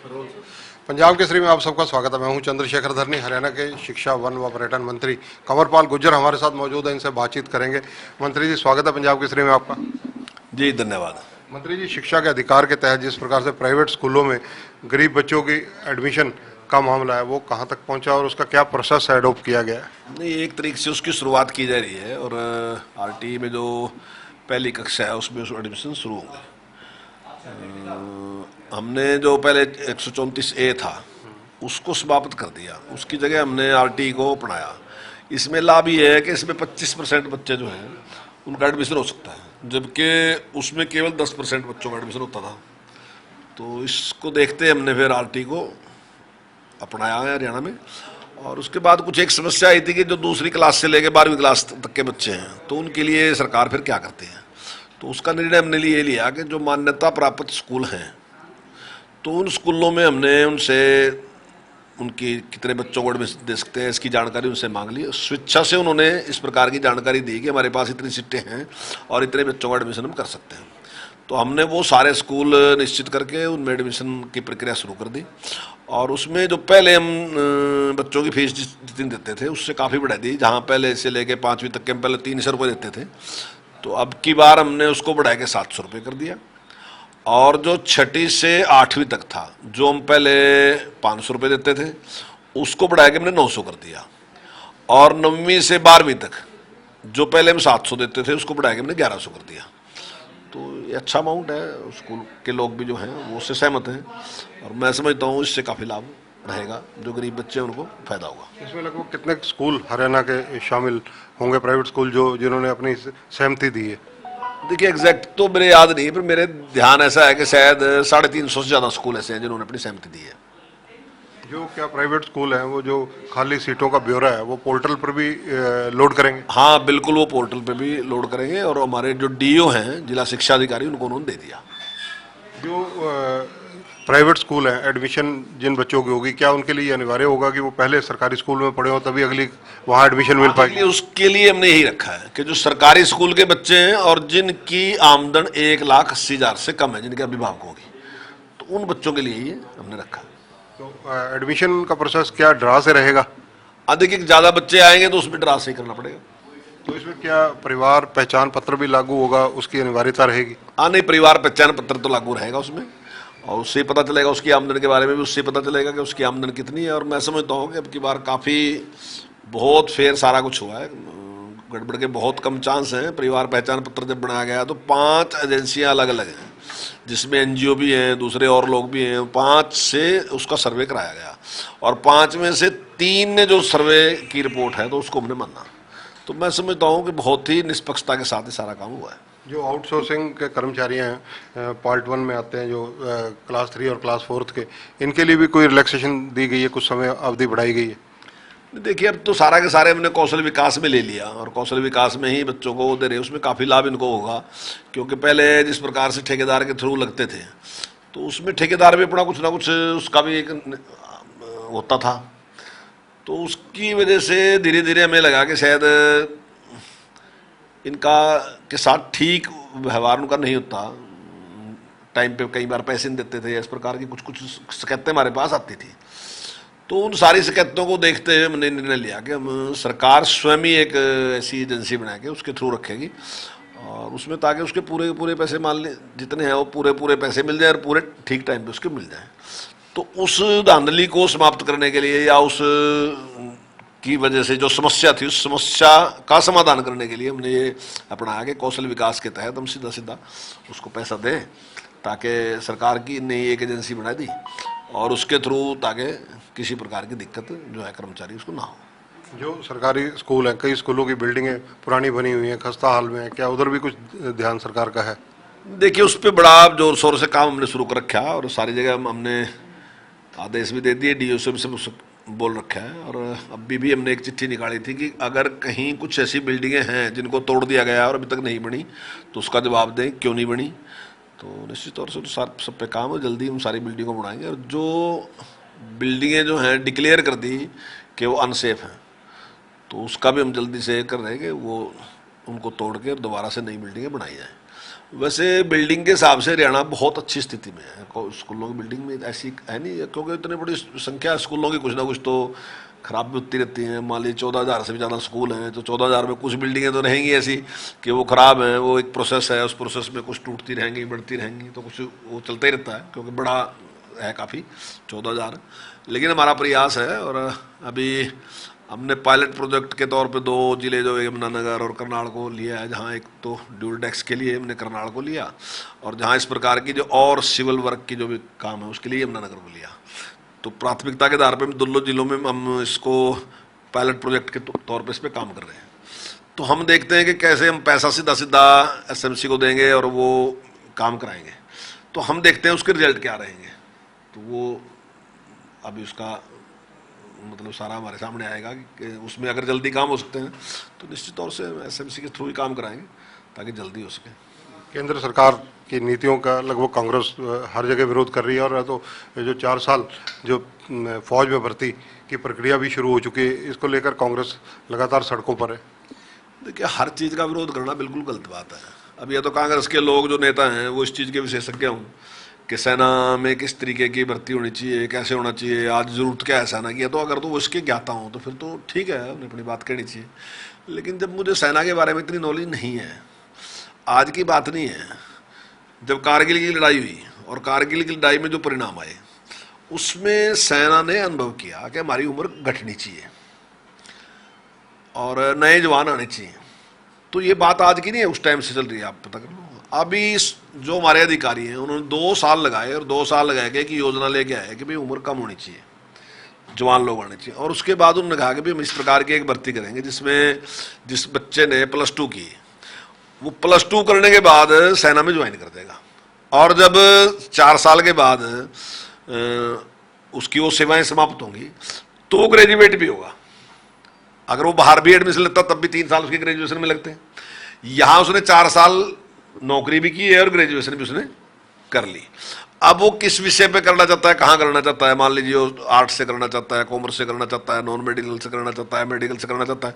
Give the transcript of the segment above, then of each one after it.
पंजाब केसरी में आप सबका स्वागत है। मैं हूं चंद्रशेखर धरनी। हरियाणा के शिक्षा, वन व पर्यटन मंत्री कंवरपाल गुर्जर हमारे साथ मौजूद हैं, इनसे बातचीत करेंगे। मंत्री जी, स्वागत है पंजाब केसरी में आपका। जी धन्यवाद। मंत्री जी, शिक्षा के अधिकार के तहत जिस प्रकार से प्राइवेट स्कूलों में गरीब बच्चों की एडमिशन का मामला है, वो कहाँ तक पहुंचा और उसका क्या प्रोसेस एडोप्ट किया गया है? नहीं, एक तरीके से उसकी शुरुआत की जा रही है और आरटी में जो पहली कक्षा है उसमें एडमिशन शुरू होंगे। हमने जो पहले 134A था उसको समाप्त कर दिया, उसकी जगह हमने आरटी को अपनाया। इसमें लाभ ये है कि इसमें 25% बच्चे जो हैं उनका एडमिशन हो सकता है, जबकि उसमें केवल 10% बच्चों का एडमिशन होता था। तो इसको देखते हमने फिर आरटी को अपनाया है हरियाणा में। और उसके बाद कुछ एक समस्या आई थी कि जो दूसरी क्लास से लेकर 12वीं क्लास तक के बच्चे हैं, तो उनके लिए सरकार फिर क्या करती है। तो उसका निर्णय हमने ये लिया कि जो मान्यता प्राप्त स्कूल हैं, तो उन स्कूलों में हमने उनसे उनकी कितने बच्चों को एडमिशन दे सकते हैं इसकी जानकारी उनसे मांग ली। स्वेच्छा से उन्होंने इस प्रकार की जानकारी दी कि हमारे पास इतनी सीटें हैं और इतने बच्चों का एडमिशन हम कर सकते हैं। तो हमने वो सारे स्कूल निश्चित करके उनमें एडमिशन की प्रक्रिया शुरू कर दी। और उसमें जो पहले हम बच्चों की फीस जितनी देते थे उससे काफ़ी बढ़ा दी। जहाँ पहले से लेके 5वीं तक के हम पहले 300 रुपये देते थे, तो अब की बार हमने उसको बढ़ा के 700 रुपये कर दिया। और जो 6ठी से 8वीं तक था, जो हम पहले 500 रुपये देते थे, उसको बढ़ा के हमने 900 कर दिया। और 9वीं से 12वीं तक जो पहले हम 700 देते थे उसको बढ़ा के हमने 1100 कर दिया। तो ये अच्छा अमाउंट है। स्कूल के लोग भी जो हैं वो उससे सहमत हैं और मैं समझता हूँ इससे काफ़ी लाभ रहेगा। जो गरीब बच्चे हैं उनको फायदा होगा। इसमें लगभग कितने स्कूल हरियाणा के शामिल होंगे, प्राइवेट स्कूल जो जिन्होंने अपनी सहमति दी है? देखिए, एग्जैक्ट तो मेरे याद नहीं, पर मेरे ध्यान ऐसा है कि शायद 350 से ज़्यादा स्कूल ऐसे हैं जिन्होंने अपनी सहमति दी है। जो क्या प्राइवेट स्कूल हैं वो जो खाली सीटों का ब्यौरा है वो पोर्टल पर भी लोड करेंगे? हाँ बिल्कुल, वो पोर्टल पे भी लोड करेंगे और हमारे जो डीओ हैं, जिला शिक्षा अधिकारी, उनको उन्होंने दे दिया। जो प्राइवेट स्कूल हैं, एडमिशन जिन बच्चों की होगी, क्या उनके लिए अनिवार्य होगा कि वो पहले सरकारी स्कूल में पढ़े हो तभी अगली वहाँ एडमिशन मिल पाएगी? उसके लिए हमने यही रखा है कि जो सरकारी स्कूल के बच्चे हैं और जिनकी आमदन 1,80,000 से कम है, जिनके अभिभावकों की, तो उन बच्चों के लिए ही हमने रखा है। तो एडमिशन का प्रोसेस क्या ड्रा से रहेगा? देखिए, ज़्यादा बच्चे आएंगे तो उसमें ड्रा से ही करना पड़ेगा। तो इसमें क्या परिवार पहचान पत्र भी लागू होगा, उसकी अनिवार्यता रहेगी? नहीं, परिवार पहचान पत्र तो लागू रहेगा उसमें, और उससे पता चलेगा, उसकी आमदन के बारे में भी उससे पता चलेगा कि उसकी आमदन कितनी है। और मैं समझता हूँ कि अब की बार काफ़ी बहुत फेर सारा कुछ हुआ है, गड़बड़ के बहुत कम चांस हैं। परिवार पहचान पत्र जब बनाया गया तो 5 एजेंसियां अलग अलग हैं, जिसमें एनजीओ भी हैं, दूसरे और लोग भी हैं। 5 से उसका सर्वे कराया गया और 5 में से 3 ने जो सर्वे की रिपोर्ट है तो उसको हमने माना। तो मैं समझता हूँ कि बहुत ही निष्पक्षता के साथ ही सारा काम हुआ है। जो आउटसोर्सिंग के कर्मचारी हैं, पार्ट 1 में आते हैं, जो क्लास 3 और क्लास 4 के, इनके लिए भी कोई रिलैक्सेशन दी गई है, कुछ समय अवधि बढ़ाई गई है? देखिए, अब तो सारा के सारे हमने कौशल विकास में ले लिया और कौशल विकास में ही बच्चों को दे रहे, उसमें काफ़ी लाभ इनको होगा। क्योंकि पहले जिस प्रकार से ठेकेदार के थ्रू लगते थे, तो उसमें ठेकेदार भी अपना कुछ ना कुछ उसका भी एक होता था। तो उसकी वजह से धीरे धीरे हमें लगा कि शायद इनका के साथ ठीक व्यवहार उनका नहीं होता, टाइम पे कई बार पैसे नहीं देते थे, इस प्रकार की कुछ कुछ शिकायतें हमारे पास आती थी। तो उन सारी शिकायतों को देखते हुए हमने निर्णय लिया कि हम सरकार स्वयं ही एक ऐसी एजेंसी बना के उसके थ्रू रखेगी और उसमें, ताकि उसके पूरे पूरे पैसे, मान लें जितने हैं वो पूरे पूरे पैसे मिल जाए और पूरे ठीक टाइम पे उसके मिल जाए। तो उस धांधली को समाप्त करने के लिए या उस की वजह से जो समस्या थी, उस समस्या का समाधान करने के लिए हमने ये अपनाया कि कौशल विकास के तहत हम सीधा सीधा उसको पैसा दें, ताकि सरकार की नई एक एजेंसी बना दी और उसके थ्रू ताकि किसी प्रकार की दिक्कत जो है कर्मचारी उसको ना हो। जो सरकारी स्कूल हैं, कई स्कूलों की बिल्डिंगें पुरानी बनी हुई हैं, खस्ता हाल में है, क्या उधर भी कुछ ध्यान सरकार का है? देखिए, उस पर बड़ा जोर शोर से काम हमने शुरू कर रखा है और सारी जगह हमने आदेश भी दे दिए, डीओ से बोल रखा है। और अभी भी हमने एक चिट्ठी निकाली थी कि अगर कहीं कुछ ऐसी बिल्डिंगें हैं जिनको तोड़ दिया गया और अभी तक नहीं बनी, तो उसका जवाब दें क्यों नहीं बनी। तो निश्चित तौर से तो सब पे काम है, जल्दी हम सारी बिल्डिंगों को बनाएंगे। और जो बिल्डिंगें जो हैं डिक्लेयर कर दी कि वो अनसेफ हैं, तो उसका भी हम जल्दी से कर रहे हैं कि वो उनको तोड़ के दोबारा से नई बिल्डिंगें बनाई जाएँ। वैसे बिल्डिंग के हिसाब से हरियाणा बहुत अच्छी स्थिति में है। स्कूलों की बिल्डिंग में ऐसी है नहीं, क्योंकि इतनी बड़ी संख्या है स्कूलों की, कुछ ना कुछ तो खराब भी होती रहती हैं। मान लीजिए 14,000 से भी ज़्यादा स्कूल हैं, तो 14,000 में कुछ बिल्डिंगें तो रहेंगी ऐसी कि वो ख़राब हैं, वो एक प्रोसेस है, उस प्रोसेस में कुछ टूटती रहेंगी, बढ़ती रहेंगी, तो कुछ वो चलता ही रहता है, क्योंकि बड़ा है काफ़ी 14,000। लेकिन हमारा प्रयास है, और अभी हमने पायलट प्रोजेक्ट के तौर पे 2 जिले जो यमुनानगर और करनाल को लिया है, जहाँ एक तो ड्यूल टैक्स के लिए हमने करनाल को लिया, और जहाँ इस प्रकार की जो और सिविल वर्क की जो भी काम है उसके लिए यमुनानगर को लिया। तो प्राथमिकता के आधार पे दोनों जिलों में हम इसको पायलट प्रोजेक्ट के तौर पे इस पर काम कर रहे हैं। तो हम देखते हैं कि कैसे हम पैसा सीधा सीधा एसएमसी को देंगे और वो काम कराएंगे। तो हम देखते हैं उसके रिजल्ट क्या रहेंगे, तो वो अभी उसका मतलब सारा हमारे सामने आएगा कि उसमें अगर जल्दी काम हो सकते हैं तो निश्चित तौर से एसएमसी के थ्रू ही काम कराएंगे ताकि जल्दी हो सके। केंद्र सरकार की नीतियों का लगभग कांग्रेस हर जगह विरोध कर रही है, और तो ये जो 4 साल जो फौज में भर्ती की प्रक्रिया भी शुरू हो चुकी है, इसको लेकर कांग्रेस लगातार सड़कों पर है। देखिए, हर चीज़ का विरोध करना बिल्कुल गलत बात है। अब ये तो कांग्रेस के लोग जो नेता हैं वो इस चीज़ के विशेषज्ञ हों कि सेना में किस तरीके की भर्ती होनी चाहिए, कैसे होना चाहिए, आज ज़रूरत क्या है सेना की, तो अगर तो वो इसके ज्ञाता हूँ तो फिर तो ठीक है, उन्हें अपनी बात कहनी चाहिए। लेकिन जब मुझे सेना के बारे में इतनी नॉलेज नहीं है, आज की बात नहीं है, जब कारगिल की लड़ाई हुई और कारगिल की लड़ाई में जो परिणाम आए उसमें सेना ने अनुभव किया कि हमारी उम्र घटनी चाहिए और नए जवान आने चाहिए। तो ये बात आज की नहीं है, उस टाइम से चल रही है, आप पता कर लो। अभी जो हमारे अधिकारी हैं उन्होंने 2 साल लगाए, और 2 साल लगा के एक योजना लेके आए कि भाई उम्र कम होनी चाहिए, जवान लोग आने चाहिए। और उसके बाद उन्होंने कहा कि भाई हम इस प्रकार की एक भर्ती करेंगे जिसमें जिस बच्चे ने +2 की, वो +2 करने के बाद सेना में ज्वाइन कर देगा, और जब 4 साल के बाद उसकी वो सेवाएं समाप्त होंगी तो वो ग्रेजुएट भी होगा। अगर वो बाहर भी एडमिशन लेता तब भी 3 साल उसके ग्रेजुएशन में लगते हैं। यहाँ उसने 4 साल नौकरी भी की है और ग्रेजुएशन भी उसने कर ली। अब वो किस विषय पे करना चाहता है, कहाँ करना चाहता है, मान लीजिए वो आर्ट्स से करना चाहता है, कॉमर्स से करना चाहता है, नॉन मेडिकल से करना चाहता है, मेडिकल से करना चाहता है,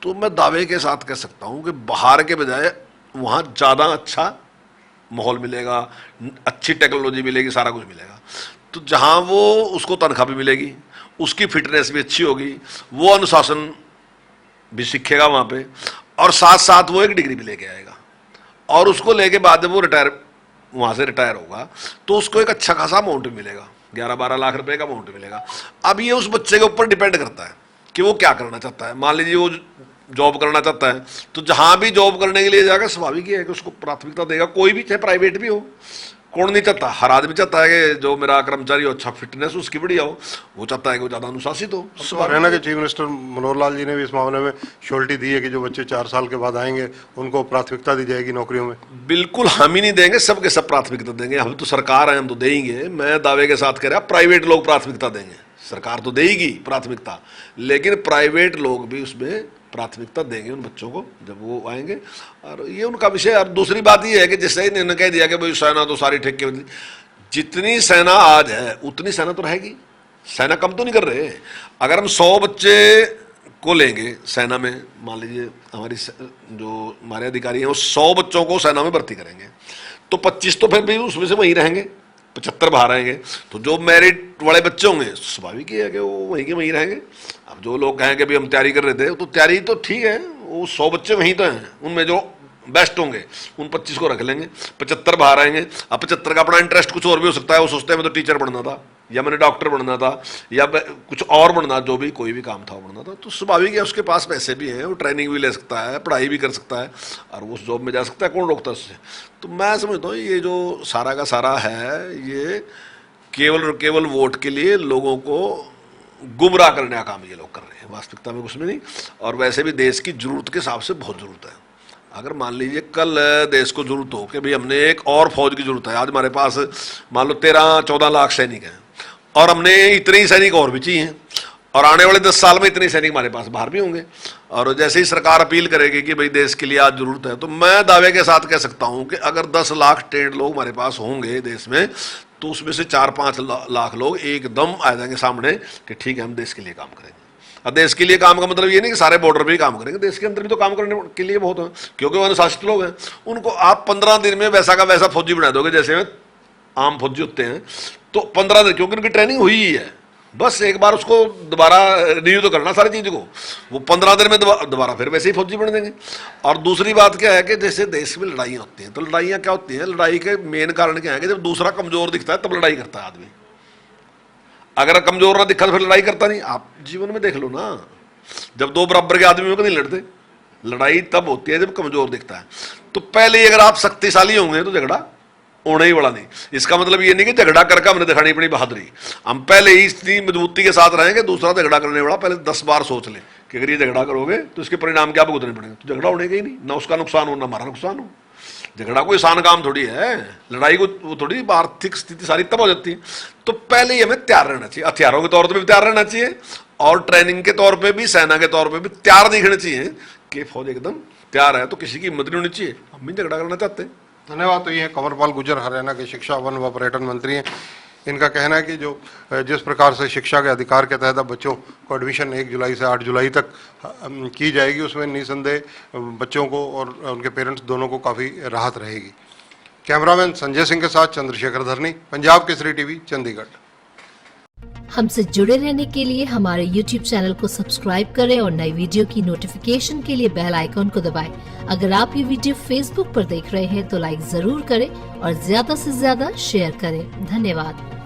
तो मैं दावे के साथ कह सकता हूँ कि बाहर के बजाय वहाँ ज़्यादा अच्छा माहौल मिलेगा, अच्छी टेक्नोलॉजी मिलेगी, सारा कुछ मिलेगा। तो जहाँ वो उसको तनख्वाह भी मिलेगी, उसकी फिटनेस भी अच्छी होगी, वो अनुशासन भी सीखेगा वहाँ पे, और साथ साथ वो एक डिग्री भी लेके आएगा, और उसको लेके बाद जब वो वहाँ से रिटायर होगा तो उसको एक अच्छा खासा अमाउंट मिलेगा, 11-12 लाख रुपए का अमाउंट मिलेगा। अब ये उस बच्चे के ऊपर डिपेंड करता है कि वो क्या करना चाहता है। मान लीजिए वो जॉब करना चाहता है, तो जहाँ भी जॉब करने के लिए जाएगा, स्वाभाविक ही है कि उसको प्राथमिकता देगा, कोई भी, चाहे प्राइवेट भी हो। कौन नहीं चाहता, हर आदमी चाहता है कि जो मेरा कर्मचारी हो, अच्छा फिटनेस उसकी बढ़िया हो, वो चाहता है कि वो ज़्यादा अनुशासित हो। हरियाणा के चीफ मिनिस्टर मनोहर लाल जी ने भी इस मामले में श्योरिटी दी है कि जो बच्चे 4 साल के बाद आएंगे उनको प्राथमिकता दी जाएगी नौकरियों में। बिल्कुल, हम ही नहीं देंगे, सबके सब प्राथमिकता देंगे। हम तो सरकार है, हम तो देंगे। मैं दावे के साथ कह रहा, प्राइवेट लोग प्राथमिकता देंगे, सरकार तो देगी प्राथमिकता, लेकिन प्राइवेट लोग भी उसमें प्राथमिकता देंगे उन बच्चों को जब वो आएंगे, और ये उनका विषय। और दूसरी बात ये है कि जैसे ही इन्होंने कह दिया कि भाई सेना तो सारी ठेके में, जितनी सेना आज है उतनी सेना तो रहेगी, सेना कम तो नहीं कर रहे। अगर हम 100 बच्चे को लेंगे सेना में, मान लीजिए हमारी जो हमारे अधिकारी हैं वो 100 बच्चों को सेना में भर्ती करेंगे, तो 25 तो फिर भी उसमें से वहीं रहेंगे, 75 बाहर रहेंगे। तो जो मेरिट वाले बच्चे होंगे स्वाभाविक ही है कि वो वहीं के वहीं रहेंगे। अब जो लोग कहें कि भाई हम तैयारी कर रहे थे, तो तैयारी तो ठीक है, वो 100 बच्चे वहीं तो हैं, उनमें जो बेस्ट होंगे उन 25 को रख लेंगे, 75 बाहर आएंगे। अब 75 का अपना इंटरेस्ट कुछ और भी हो सकता है, वो सोचते हैं मैं तो टीचर बनना था, या मैंने डॉक्टर बनना था, या कुछ और बनना, जो भी कोई भी काम था वो बनना था। तो स्वाभाविक है उसके पास पैसे भी हैं, वो ट्रेनिंग भी ले सकता है, पढ़ाई भी कर सकता है, और वो उस जॉब में जा सकता है, कौन रोकता है उससे। तो मैं समझता हूँ ये जो सारा का सारा है, ये केवल और केवल वोट के लिए लोगों को गुमराह करने का काम ये लोग कर रहे हैं, वास्तविकता में कुछ भी नहीं। और वैसे भी देश की जरूरत के हिसाब से बहुत जरूरत है। अगर मान लीजिए कल देश को जरूरत हो कि भाई हमने एक और फौज की जरूरत है, आज हमारे पास मान लो 13-14 लाख सैनिक हैं, और हमने इतने ही सैनिक और भी चाहिए, और आने वाले 10 साल में इतने सैनिक हमारे पास बाहर भी होंगे, और जैसे ही सरकार अपील करेगी कि भाई देश के लिए आज जरूरत है, तो मैं दावे के साथ कह सकता हूं कि अगर 10 लाख ट्रेंड लोग हमारे पास होंगे देश में, तो उसमें से 4-5 लाख लोग एकदम आ जाएंगे सामने कि ठीक है हम देश के लिए काम करेंगे। अब देश के लिए काम का मतलब ये नहीं कि सारे बॉर्डर पे ही काम करेंगे, देश के अंदर भी तो काम करने के लिए बहुत है, क्योंकि वो अनुशासित लोग हैं। उनको आप 15 दिन में वैसा का वैसा फौजी बना दोगे जैसे आम फौजी होते हैं, तो 15 दिन, क्योंकि उनकी ट्रेनिंग हुई ही है, बस एक बार उसको दोबारा रिन्यू तो करना सारी चीज़ को, वो 15 दिन में दोबारा फिर वैसे ही फौजी बन देंगे। और दूसरी बात क्या है कि जैसे देश में लड़ाइयाँ होती हैं, तो लड़ाइयाँ क्या होती हैं, लड़ाई के मेन कारण क्या है कि जब दूसरा कमजोर दिखता है तब लड़ाई करता है आदमी। अगर कमजोर ना दिखा तो फिर लड़ाई करता नहीं। आप जीवन में देख लो ना, जब दो बराबर के आदमी को नहीं लड़ते, लड़ाई तब होती है जब कमजोर दिखता है। तो पहले अगर आप शक्तिशाली होंगे तो झगड़ा होना ही वाला नहीं। इसका मतलब ये नहीं कि झगड़ा करके हमने दिखानी अपनी बहादुरी, हम पहले ही इतनी मजबूती के साथ रहेंगे, दूसरा झगड़ा करने वाला पहले 10 बार सोच ले कि अगर ये झगड़ा करोगे तो इसके परिणाम क्या भुगतने पड़ेंगे। तो झगड़ा होने का ही नहीं, ना उसका नुकसान हो ना हमारा नुकसान हो। झगड़ा कोई आसान काम थोड़ी है, लड़ाई को वो थोड़ी आर्थिक स्थिति सारी तब हो जाती है। तो पहले ही हमें तैयार रहना चाहिए, हथियारों के तौर पर भी तैयार रहना चाहिए और ट्रेनिंग के तौर पे भी, सेना के तौर पे भी तैयार दिखना चाहिए कि फौज एकदम तैयार है, तो किसी की हिम्मत नहीं होनी चाहिए। हम भी झगड़ा करना चाहते हैं। धन्यवाद। तो ये कंवरपाल गुर्जर हरियाणा के शिक्षा वन व पर्यटन मंत्री हैं। इनका कहना है कि जो जिस प्रकार से शिक्षा के अधिकार के तहत बच्चों को एडमिशन 1 जुलाई से 8 जुलाई तक की जाएगी, उसमें निसंदेह बच्चों को और उनके पेरेंट्स दोनों को काफ़ी राहत रहेगी। कैमरामैन संजय सिंह के साथ चंद्रशेखर धरनी, पंजाब केसरी टीवी, चंडीगढ़। हमसे जुड़े रहने के लिए हमारे YouTube चैनल को सब्सक्राइब करें और नई वीडियो की नोटिफिकेशन के लिए बेल आइकॉन को दबाएं। अगर आप ये वीडियो Facebook पर देख रहे हैं तो लाइक जरूर करें और ज्यादा से ज्यादा शेयर करें। धन्यवाद।